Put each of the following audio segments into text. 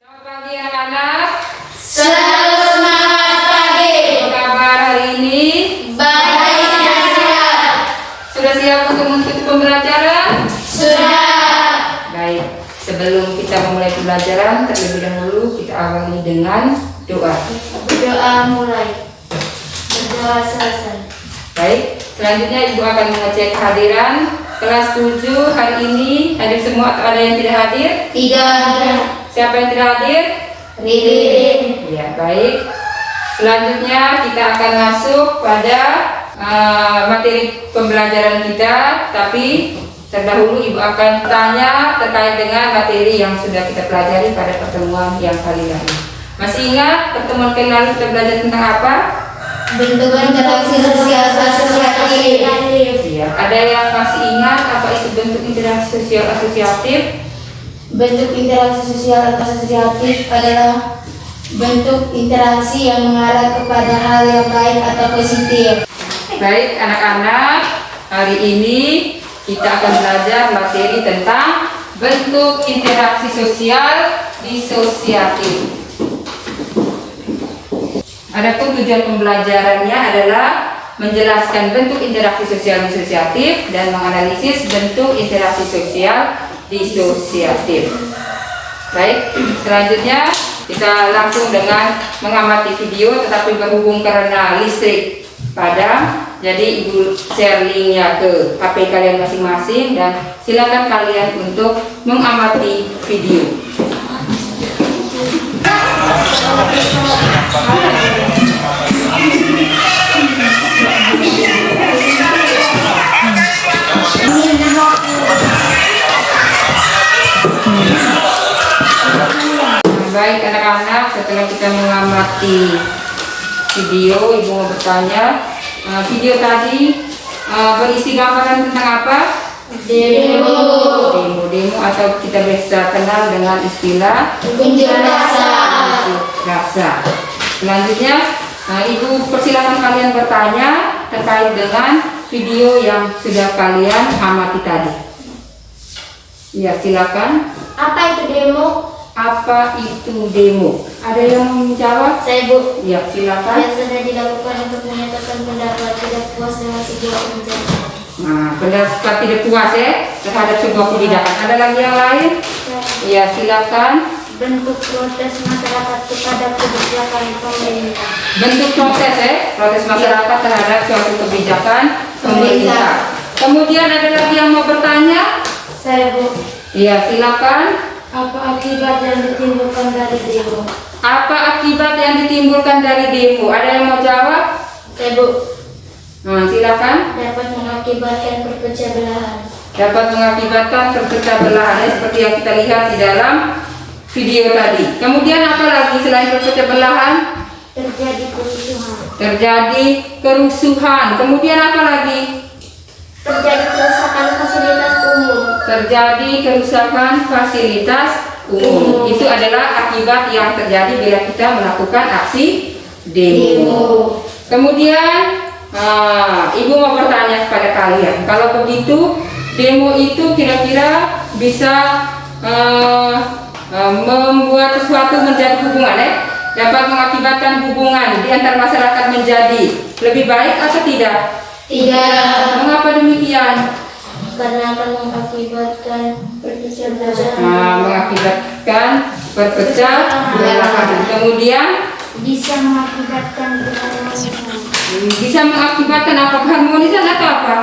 Selamat pagi anak-anak. Selamat pagi. Apa kabar hari ini? Baik dan sehat. Sudah siap untuk mengikuti pembelajaran? Sudah. Baik, sebelum kita memulai pembelajaran, terlebih dahulu kita awali dengan doa. Berdoa mulai. Berdoa selesai. Baik, selanjutnya Ibu akan mengecek kehadiran kelas 7 hari ini. Hadir semua atau ada yang tidak hadir? Tidak. Siapa yang tidak hadir? Ririn. Ya, baik. Selanjutnya kita akan masuk pada materi pembelajaran kita, tapi terdahulu Ibu akan tanya terkait dengan materi yang sudah kita pelajari pada pertemuan yang kali lalu. Masih ingat pertemuan kali lalu kita belajar tentang apa? Bentuk interaksi sosial asosiatif. Ya, ada yang masih ingat apa itu bentuk interaksi sosial asosiatif? Bentuk interaksi sosial asosiatif adalah bentuk interaksi yang mengarah kepada hal yang baik atau positif. Baik anak-anak, hari ini kita akan belajar materi tentang bentuk interaksi sosial disosiatif. Adapun tujuan pembelajarannya adalah menjelaskan bentuk interaksi sosial disosiatif dan menganalisis bentuk interaksi sosial disosiatif. Baik, selanjutnya kita langsung dengan mengamati video, tetapi berhubung karena listrik padam, jadi Ibu share linknya ke HP kalian masing-masing dan silakan kalian untuk mengamati video. Baik anak-anak, setelah kita mengamati video, Ibu mau bertanya, video tadi berisi gambaran tentang apa? Demo. Demo atau kita biasa kenal dengan istilah Unjuk rasa. unjuk rasa. Selanjutnya, Ibu persilakan kalian bertanya terkait dengan video yang sudah kalian amati tadi. Ya, silakan. Apa itu demo? Apa itu demo? Ada yang mau menjawab? Saya, Bu. Ya, silakan. Yang sudah dilakukan untuk menyatakan pendapat tidak puas dengan sebuah kebijakan. Nah, pendapat tidak puas ya terhadap sebuah kebijakan. Ada lagi yang lain? Ya, silakan. Bentuk protes masyarakat kepada kebijakan pemerintah. Bentuk protes protes masyarakat terhadap suatu kebijakan pemerintah. Kemudian ada lagi yang mau bertanya? Saya, Bu. Ya, silakan. Apa akibat yang ditimbulkan dari demo? Apa akibat yang ditimbulkan dari demo? Ada yang mau jawab? Saya, Bu. Nah, silakan. Dapat mengakibatkan perpecah belahan. Dapat mengakibatkan perpecah belahan seperti yang kita lihat di dalam video tadi. Kemudian apa lagi selain perpecah belahan? Terjadi kerusuhan. Terjadi kerusuhan. Kemudian apa lagi? Terjadi kerusakan fasilitas umum. Terjadi kerusakan fasilitas umum. Itu adalah akibat yang terjadi bila kita melakukan aksi demo. Kemudian Ibu mau bertanya kepada kalian, kalau begitu demo itu kira-kira bisa membuat sesuatu menjadi hubungan dapat mengakibatkan hubungan di antara masyarakat menjadi lebih baik atau tidak? Tidak. Mengapa demikian? Karena akan mengakibatkan perpecah belahan. Mengakibatkan perpecah belahan. Kemudian Bisa mengakibatkan keharmonisan. bisa mengakibatkan apa? Keharmonisan atau apa?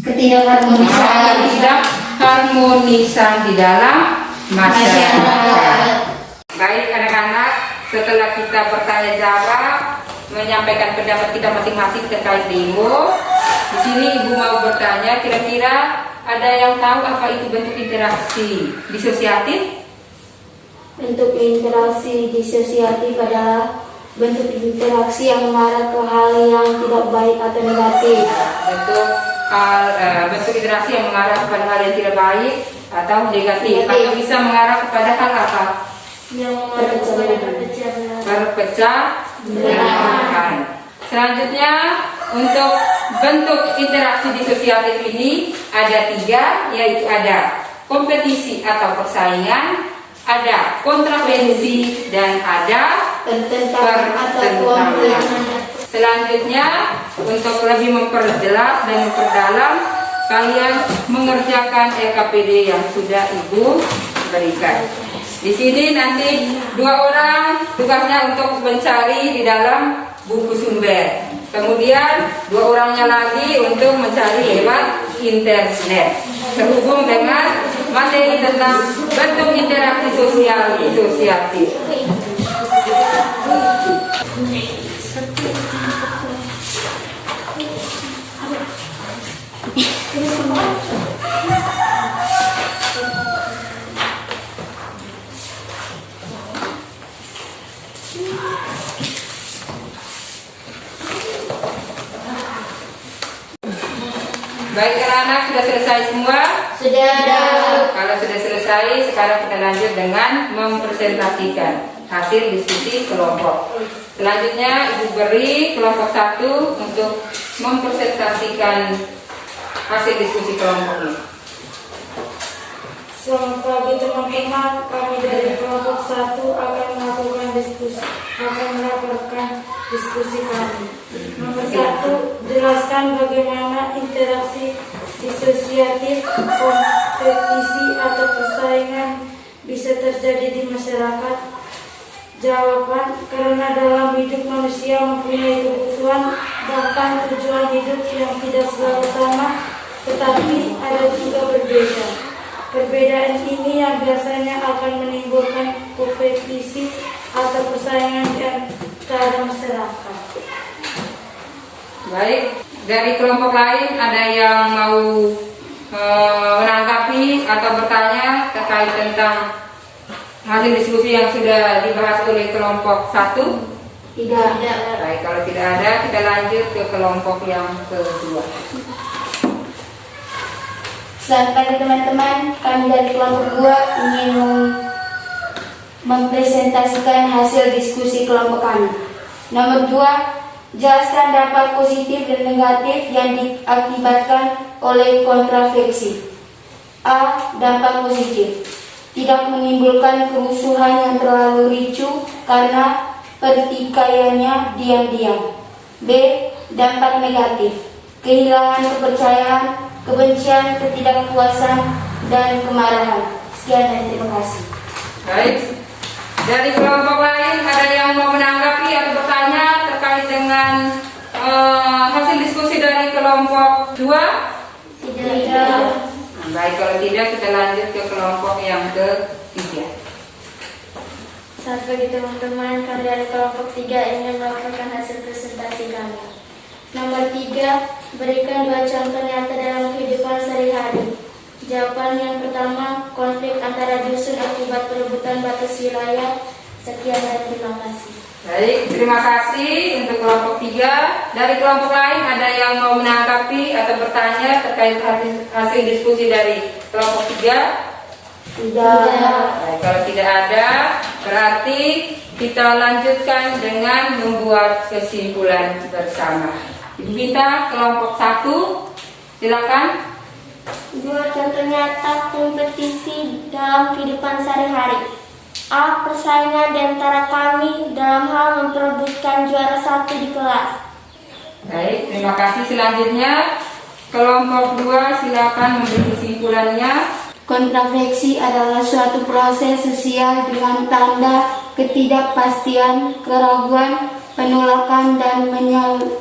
Ketidakharmonisan. Tidak harmonisan di dalam masyarakat. Baik anak-anak, setelah kita bertanya jawab, menyampaikan pendapat kita masing-masing terkait demo, di sini Ibu mau bertanya, kira-kira ada yang tahu apa itu bentuk interaksi disosiatif? Bentuk interaksi disosiatif adalah bentuk interaksi yang mengarah ke hal yang tidak baik atau negatif. Bentuk interaksi yang mengarah kepada hal yang tidak baik atau negatif. Atau bisa mengarah kepada hal apa? Yang mengarah kepada perpecah belahan. Perpecah belahan. Selanjutnya, untuk bentuk interaksi disosiatif ini ada 3, yaitu ada kompetisi atau persaingan, ada kontravensi dan ada pertentangan atau pertentangan. konflik. Selanjutnya, untuk lebih memperjelas dan memperdalam, kalian mengerjakan LKPD yang sudah Ibu berikan. Di sini nanti 2 orang tugasnya untuk mencari di dalam buku sumber. Kemudian 2 orangnya lagi untuk mencari lewat internet. Terhubung dengan materi tentang bentuk interaksi sosial disosiatif. Baik anak-anak, sudah selesai semua? Sudah. Kalau sudah selesai, sekarang kita lanjut dengan mempresentasikan hasil diskusi kelompok. Selanjutnya Ibu beri kelompok 1 untuk mempresentasikan hasil diskusi kelompoknya. Selamat pagi teman-teman, kami dari kelompok 1 akan melakukan diskusi kami. Nomor 1, jelaskan bagaimana interaksi disosiatif, kompetisi atau persaingan bisa terjadi di masyarakat. Jawaban, karena dalam hidup manusia mempunyai kebutuhan bahkan tujuan hidup yang tidak selalu sama, tetapi ada juga berbeda. Perbedaan ini yang biasanya akan menimbulkan kompetisi atau persaingan di antara masyarakat. Baik, dari kelompok lain ada yang mau menanggapi atau bertanya terkait tentang hasil diskusi yang sudah dibahas oleh kelompok 1? Tidak. Baik, kalau tidak ada, kita lanjut ke kelompok yang kedua. Selamat pagi teman-teman, kami dari kelompok 2 ingin mempresentasikan hasil diskusi kelompok kami. Nomor 2, jelaskan dampak positif dan negatif yang diakibatkan oleh kontravensi. A. Dampak positif, tidak menimbulkan kerusuhan yang terlalu ricu karena pertikaiannya diam-diam. B. Dampak negatif, kehilangan kepercayaan, kebencian, ketidakpuasan, dan kemarahan. Sekian dan terima kasih. Baik, dari kelompok lain ada yang mau menanggapi atau bertanya terkait dengan hasil diskusi dari kelompok 2? Tidak. Baik, kalau tidak kita lanjut ke kelompok yang ketiga. Selamat pagi teman-teman, kami dari kelompok 3 ingin melakukan hasil presentasi kami. Nomor 3, berikan 2 contoh nyata dalam kehidupan sehari-hari. Jawaban yang pertama, konflik antara dusun akibat perebutan batas wilayah. Sekian dan terima kasih. Baik, terima kasih untuk kelompok 3. Dari kelompok lain ada yang mau menanggapi atau bertanya terkait hasil diskusi dari kelompok 3? Tidak. Baik, kalau tidak ada, berarti kita lanjutkan dengan membuat kesimpulan bersama. Ibu minta kelompok 1, silakan. 2 contoh nyata kompetisi dalam kehidupan sehari-hari. A. Persaingan di antara kami dalam hal memperebutkan juara 1 di kelas. Baik, terima kasih. Selanjutnya kelompok 2, silakan memberi kesimpulannya. Kontravensi adalah suatu proses sosial dengan tanda ketidakpastian, keraguan, penolakan, dan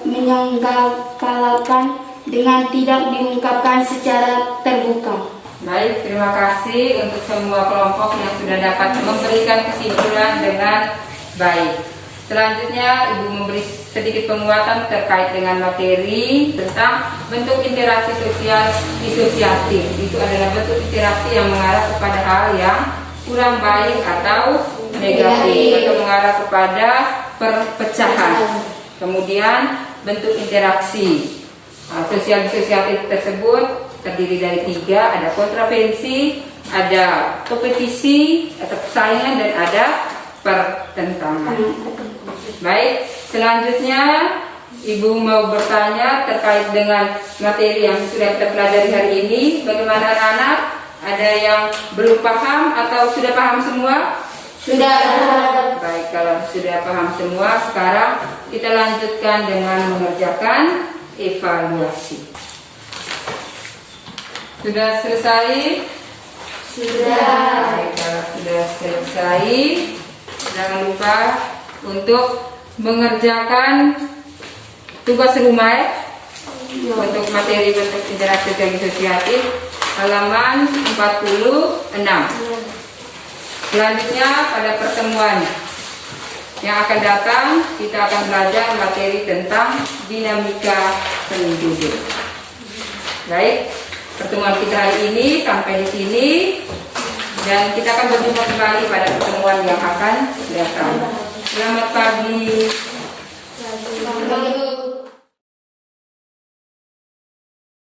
menyangkalakan dengan tidak diungkapkan secara terbuka. Baik, terima kasih untuk semua kelompok yang sudah dapat memberikan kesimpulan dengan baik. Selanjutnya, Ibu memberi sedikit penguatan terkait dengan materi tentang bentuk interaksi sosial disosiatif. Itu adalah bentuk interaksi yang mengarah kepada hal yang kurang baik atau negatif, atau mengarah kepada perpecahan. Kemudian, bentuk interaksi sosial disosiatif tersebut terdiri dari 3, ada kontravensi, ada kompetisi atau persaingan, dan ada pertentangan. Baik, selanjutnya Ibu mau bertanya terkait dengan materi yang sudah kita pelajari hari ini. Bagaimana anak-anak? Ada yang belum paham atau sudah paham semua? Sudah. Baik, kalau sudah paham semua, sekarang kita lanjutkan dengan mengerjakan evaluasi. Sudah selesai? Sudah. Baik, kalau sudah selesai, jangan lupa untuk mengerjakan tugas rumah ya. Untuk materi bentuk interaksi sosial disosiatif halaman 46. Selanjutnya pada pertemuan yang akan datang kita akan belajar materi tentang dinamika penduduk. Baik, pertemuan kita hari ini sampai di sini dan kita akan berjumpa kembali pada pertemuan yang akan datang. Selamat pagi.